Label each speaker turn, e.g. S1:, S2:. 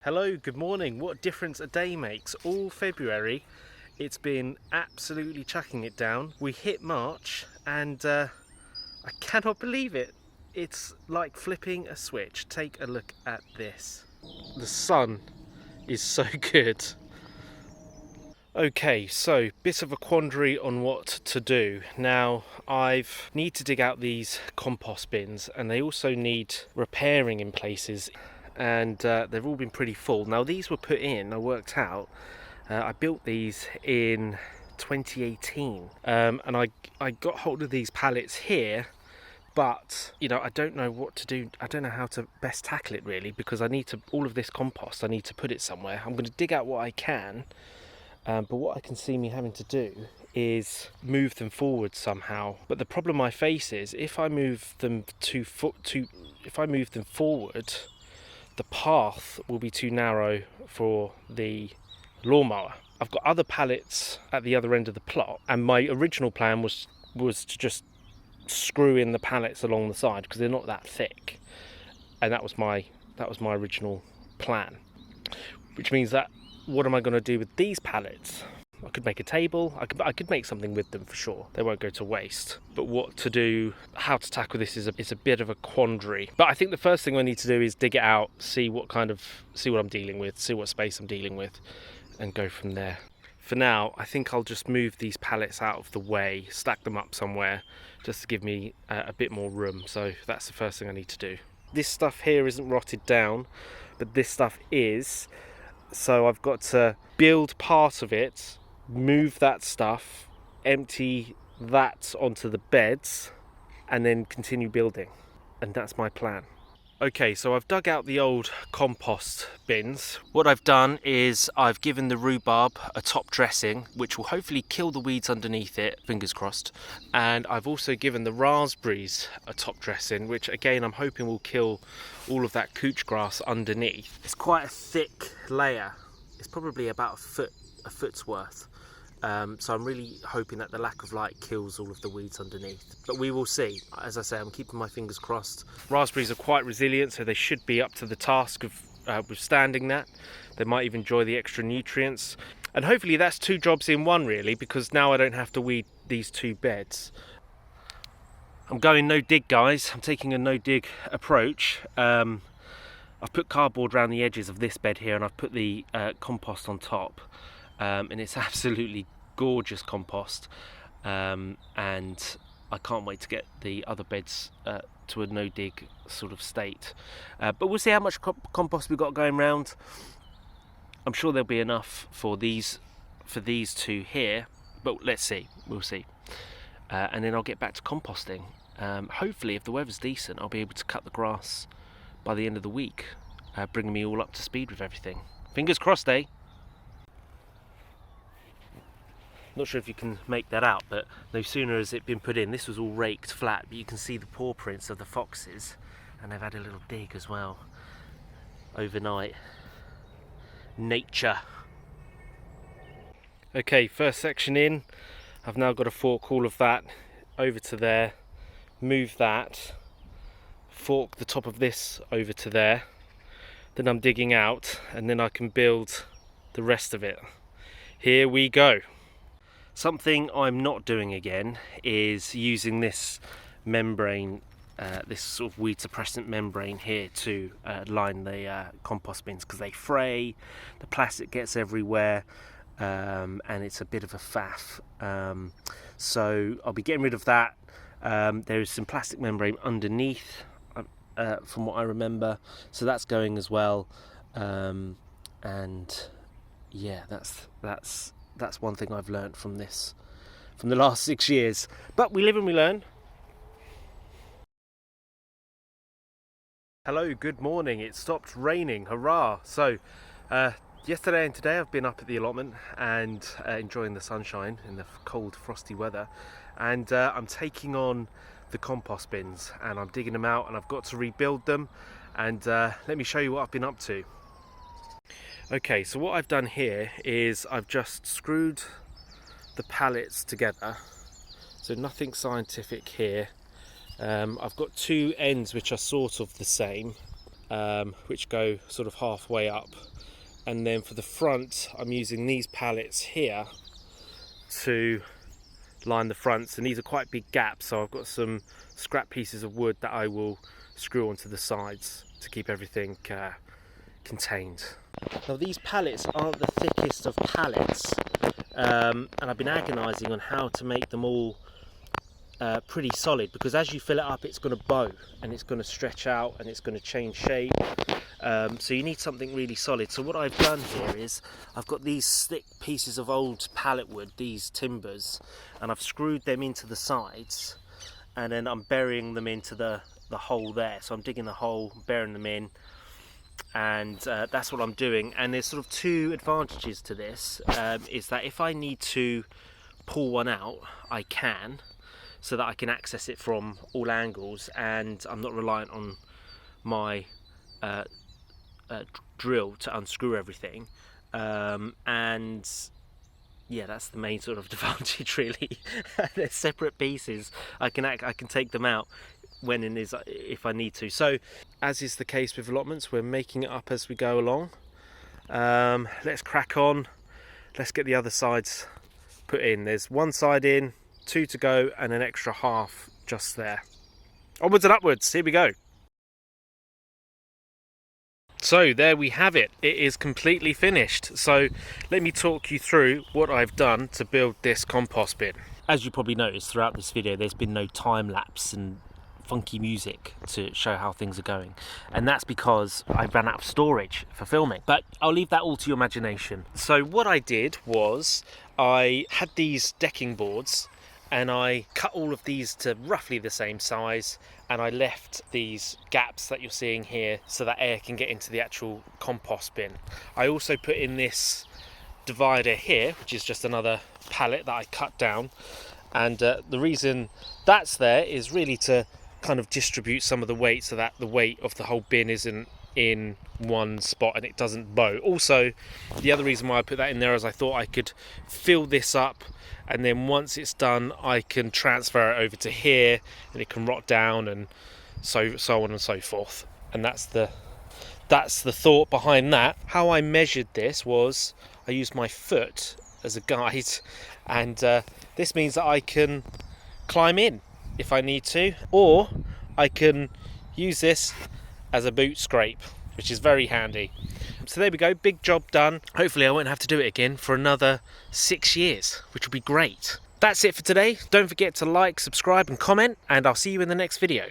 S1: Hello, good morning. What difference a day makes. All February, it's been absolutely chucking it down. We hit March and I cannot believe it. It's like flipping a switch. Take a look at this. The sun is so good. Okay, so bit of a quandary on what to do. Now, need to dig out these compost bins and they also need repairing in places. And they've all been pretty full. Now these were put in, I worked out, I built these in 2018 and I got hold of these pallets here, but you know, I don't know what to do. I don't know how to best tackle it really, because I need to, all of this compost, I need to put it somewhere. I'm going to dig out what I can, but what I can see me having to do is move them forward somehow. But the problem I face is if I move them if I move them forward, the path will be too narrow for the lawnmower. I've got other pallets at the other end of the plot, and my original plan was to just screw in the pallets along the side because they're not that thick, and that was my original plan. Which means that what am I going to do with these pallets? I could make a table, I could make something with them for sure. They won't go to waste. But what to do, how to tackle this is a bit of a quandary. But I think the first thing I need to do is dig it out, see what I'm dealing with, see what space I'm dealing with, and go from there. For now, I think I'll just move these pallets out of the way, stack them up somewhere, just to give me a bit more room. So that's the first thing I need to do. This stuff here isn't rotted down, but this stuff is. So I've got to build part of it, move that stuff, empty that onto the beds, and then continue building. And that's my plan. Okay, so I've dug out the old compost bins. What I've done is I've given the rhubarb a top dressing, which will hopefully kill the weeds underneath it, fingers crossed. And I've also given the raspberries a top dressing, which again I'm hoping will kill all of that couch grass underneath. It's quite a thick layer. It's probably about a foot's worth. So I'm really hoping that the lack of light kills all of the weeds underneath. But we will see. As I say, I'm keeping my fingers crossed. Raspberries are quite resilient, so they should be up to the task of withstanding that. They might even enjoy the extra nutrients. And hopefully that's two jobs in one really, because now I don't have to weed these two beds. I'm going no dig, guys. I'm taking a no dig approach. I've put cardboard around the edges of this bed here, and I've put the compost on top. And it's absolutely gorgeous compost, and I can't wait to get the other beds to a no dig sort of state, but we'll see how much compost we've got going round. I'm sure there'll be enough for these two here, but let's see, we'll see. And then I'll get back to composting. Hopefully if the weather's decent, I'll be able to cut the grass by the end of the week, bringing me all up to speed with everything. Fingers crossed, eh? Not sure if you can make that out, but no sooner has it been put in, this was all raked flat, but you can see the paw prints of the foxes, and they've had a little dig as well overnight. Nature. Okay, first section in. I've now got to fork all of that over to there, move that, fork the top of this over to there, then I'm digging out, and then I can build the rest of it. Here we go. Something I'm not doing again is using this membrane, this sort of weed suppressant membrane here to line the compost bins, because they fray, the plastic gets everywhere, and it's a bit of a faff. So I'll be getting rid of that. There is some plastic membrane underneath, from what I remember, so that's going as well. And yeah, that's one thing I've learned from the last 6 years. But we live and we learn. Hello, good morning. It stopped raining, hurrah! So yesterday and today I've been up at the allotment and enjoying the sunshine in the cold frosty weather, and I'm taking on the compost bins and I'm digging them out, and I've got to rebuild them, and let me show you what I've been up to. Okay, so what I've done here is I've just screwed the pallets together, so nothing scientific here. I've got two ends which are sort of the same, which go sort of halfway up. And then for the front, I'm using these pallets here to line the fronts, and these are quite big gaps, so I've got some scrap pieces of wood that I will screw onto the sides to keep everything contained. Now these pallets aren't the thickest of pallets, and I've been agonising on how to make them all pretty solid, because as you fill it up it's going to bow and it's going to stretch out and it's going to change shape. So you need something really solid. So what I've done here is I've got these thick pieces of old pallet wood, these timbers, and I've screwed them into the sides, and then I'm burying them into the hole there. So I'm digging the hole, burying them in, and that's what I'm doing. And there's sort of two advantages to this, is that if I need to pull one out, I can, so that I can access it from all angles, and I'm not reliant on my drill to unscrew everything. And yeah, that's the main sort of advantage really. They're separate pieces. I can take them out when and if I need to. So as is the case with allotments, we're making it up as we go along. Let's crack on. Let's get the other sides put in. There's one side in, 2 to go, and an extra half just there. Onwards and upwards, here we go. So there we have it. It is completely finished. So let me talk you through what I've done to build this compost bin. As you probably noticed throughout this video, there's been no time lapse and funky music to show how things are going, and that's because I ran out of storage for filming, but I'll leave that all to your imagination. So what I did was I had these decking boards and I cut all of these to roughly the same size, and I left these gaps that you're seeing here so that air can get into the actual compost bin. I also put in this divider here, which is just another pallet that I cut down, and the reason that's there is really to kind of distribute some of the weight so that the weight of the whole bin isn't in one spot and it doesn't bow. Also, the other reason why I put that in there is I thought I could fill this up, and then once it's done I can transfer it over to here and it can rot down, and so on and so forth. And that's the thought behind that. How I measured this was I used my foot as a guide, and this means that I can climb in if I need to, or I can use this as a boot scrape, which is very handy. So there we go, big job done. Hopefully I won't have to do it again for another 6 years, which will be great. That's it for today. Don't forget to like, subscribe and comment, and I'll see you in the next video.